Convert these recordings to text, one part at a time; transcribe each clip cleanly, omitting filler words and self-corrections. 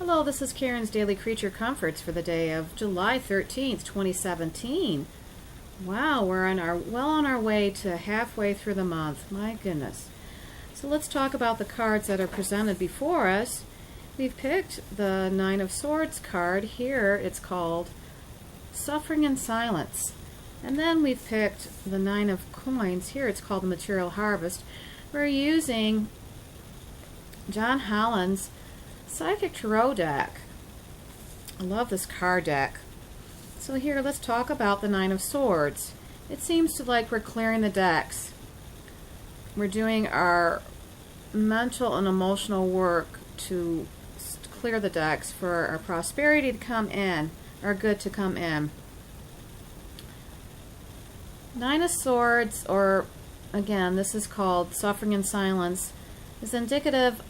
Hello, this is Karen's Daily Creature Comforts for the day of July 13th, 2017. Wow, we're well on our way to halfway through the month. My goodness. So let's talk about the cards that are presented before us. We've picked the Nine of Swords card. Here it's called Suffering in Silence. And then we've picked the Nine of Coins. Here it's called the Material Harvest. We're using John Holland's Psychic Tarot deck. I love this card deck. So here, let's talk about the Nine of Swords. It seems to like we're clearing the decks. We're doing our mental and emotional work to clear the decks for our prosperity to come in, our good to come in. Nine of Swords, or again, this is called Suffering in Silence, is indicative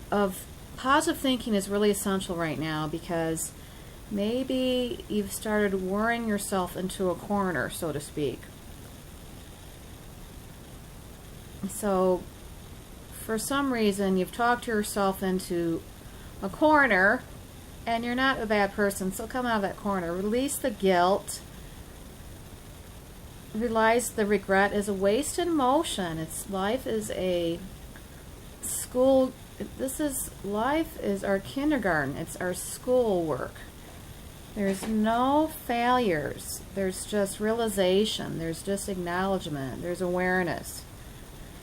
of positive thinking is really essential right now, because maybe you've started worrying yourself into a corner, so to speak. So for some reason you've talked yourself into a corner, and you're not a bad person, so come out of that corner. Release the guilt. Realize the regret is a wasted motion. Life is a school. Life is our kindergarten. It's our school work. There's no failures. There's just realization. There's just acknowledgement. There's awareness.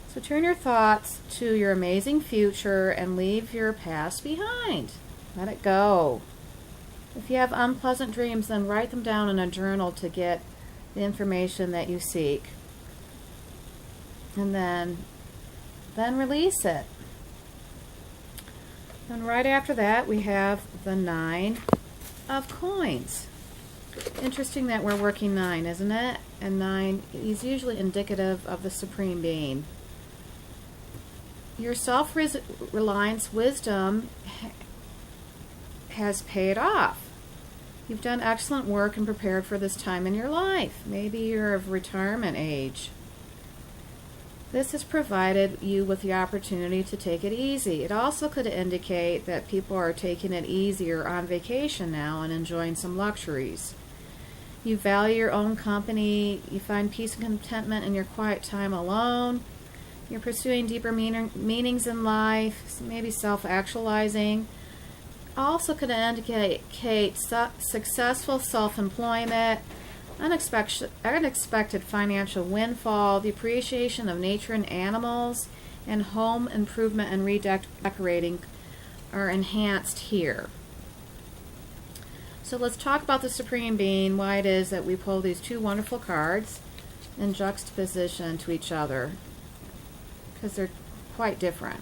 So turn your thoughts to your amazing future and leave your past behind. Let it go. If you have unpleasant dreams, then write them down in a journal to get the information that you seek. And then release it. And right after that, we have the Nine of Coins. Interesting that we're working 9, isn't it? And 9 is usually indicative of the Supreme Being. Your self-reliance wisdom has paid off. You've done excellent work and prepared for this time in your life. Maybe you're of retirement age. This has provided you with the opportunity to take it easy. It also could indicate that people are taking it easier on vacation now and enjoying some luxuries. You value your own company. You find peace and contentment in your quiet time alone. You're pursuing deeper meanings in life, maybe self-actualizing. Also could indicate successful self-employment, unexpected financial windfall, the appreciation of nature and animals, and home improvement and redecorating are enhanced here. So let's talk about the Supreme Being, why it is that we pull these two wonderful cards in juxtaposition to each other, because they're quite different.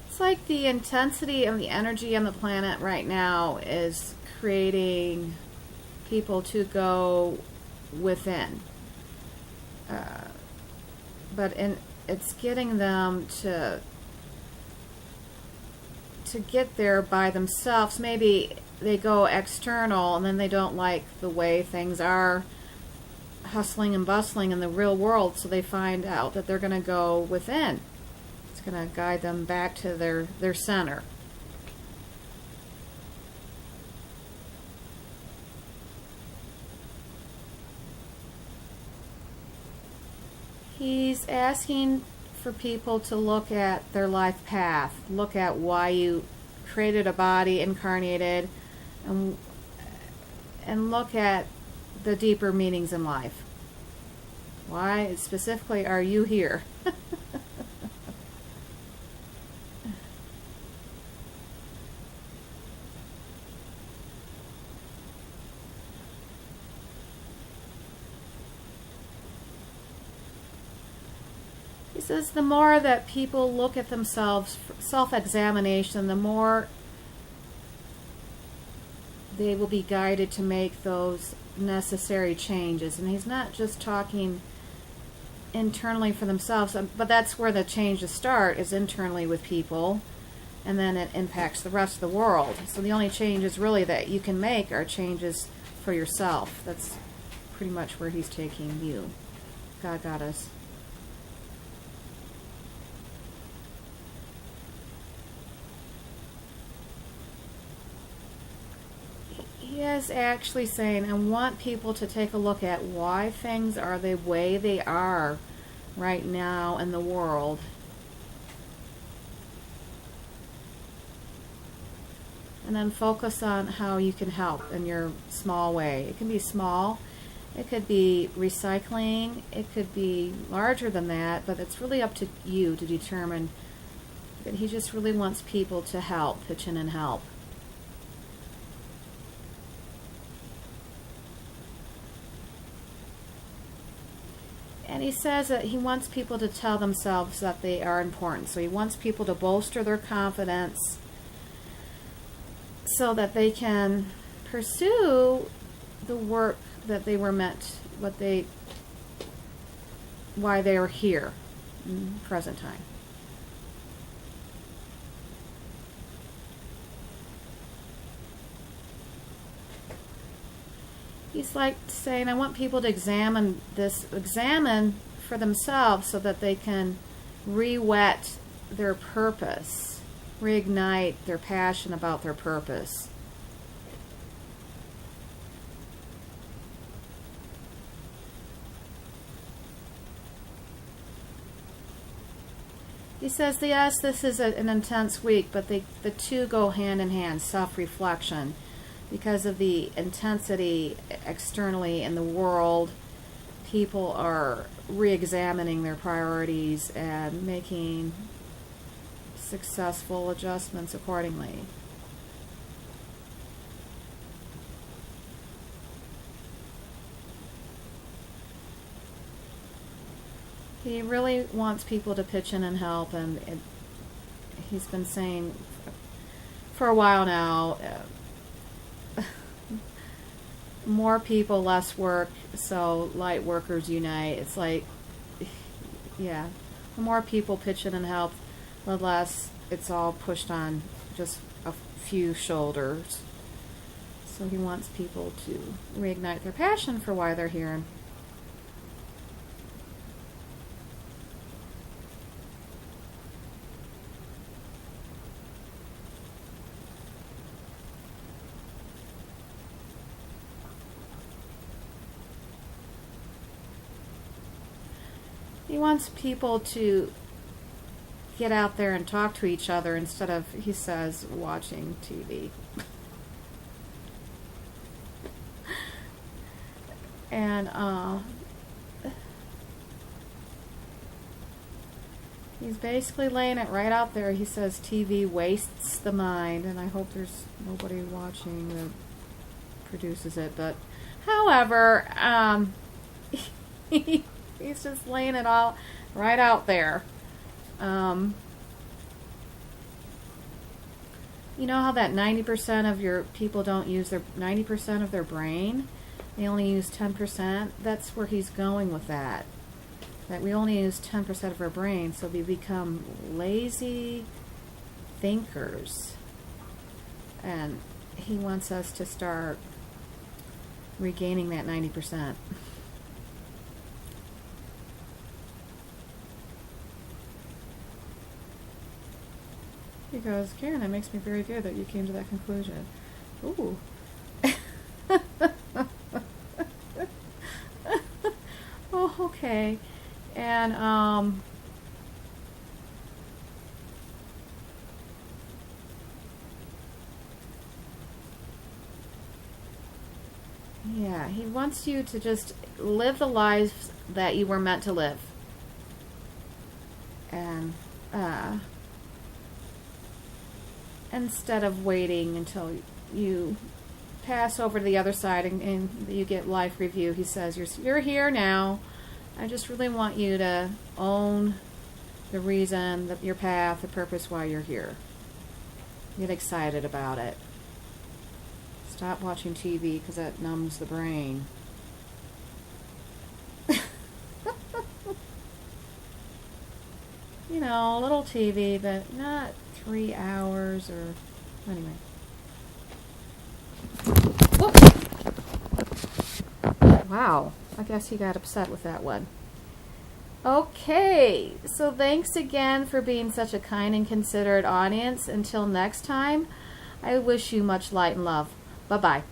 It's like the intensity of the energy on the planet right now is creating people to go within. But it's getting them to get there by themselves. Maybe they go external and then they don't like the way things are hustling and bustling in the real world, so they find out that they're going to go within. It's going to guide them back to their center. He's asking for people to look at their life path, look at why you created a body, incarnated, and look at the deeper meanings in life. Why specifically are you here? He says the more that people look at themselves, self-examination, the more they will be guided to make those necessary changes. And he's not just talking internally for themselves, but that's where the changes start, is internally with people, and then it impacts the rest of the world. So the only changes really that you can make are changes for yourself. That's pretty much where he's taking you. God got us. He is actually saying, I want people to take a look at why things are the way they are right now in the world. And then focus on how you can help in your small way. It can be small. It could be recycling. It could be larger than that, but it's really up to you to determine. But he just really wants people to help, pitch in and help. And he says that he wants people to tell themselves that they are important. So he wants people to bolster their confidence so that they can pursue the work that they were meant, why they are here in present time. He's like saying, I want people to examine for themselves so that they can re-wet their purpose, reignite their passion about their purpose. He says, yes, this is an intense week, but the two go hand in hand, self-reflection. Because of the intensity externally in the world, people are re-examining their priorities and making successful adjustments accordingly. He really wants people to pitch in and help, and he's been saying for a while now, more people, less work, so light workers unite. It's like, yeah, the more people pitch in and help, the less it's all pushed on just a few shoulders. So he wants people to reignite their passion for why they're here. He wants people to get out there and talk to each other instead of, he says, watching TV. And he's basically laying it right out there. He says TV wastes the mind, and I hope there's nobody watching that produces it. But, however, he's just laying it all right out there. You know how that 90% of your people don't use their 90% of their brain? They only use 10%. That's where he's going with that. That we only use 10% of our brain, so we become lazy thinkers. And he wants us to start regaining that 90%. He goes, Karen, that makes me very good that you came to that conclusion. Ooh. Oh, okay. And, yeah, he wants you to just live the lives that you were meant to live. And, instead of waiting until you pass over to the other side and you get life review, he says, you're here now. I just really want you to own the reason, your path, the purpose why you're here. Get excited about it. Stop watching TV because that numbs the brain. You know, a little TV, but not 3 hours or... Anyway. Whoop. Wow, I guess he got upset with that one. Okay, so thanks again for being such a kind and considerate audience. Until next time, I wish you much light and love. Bye-bye.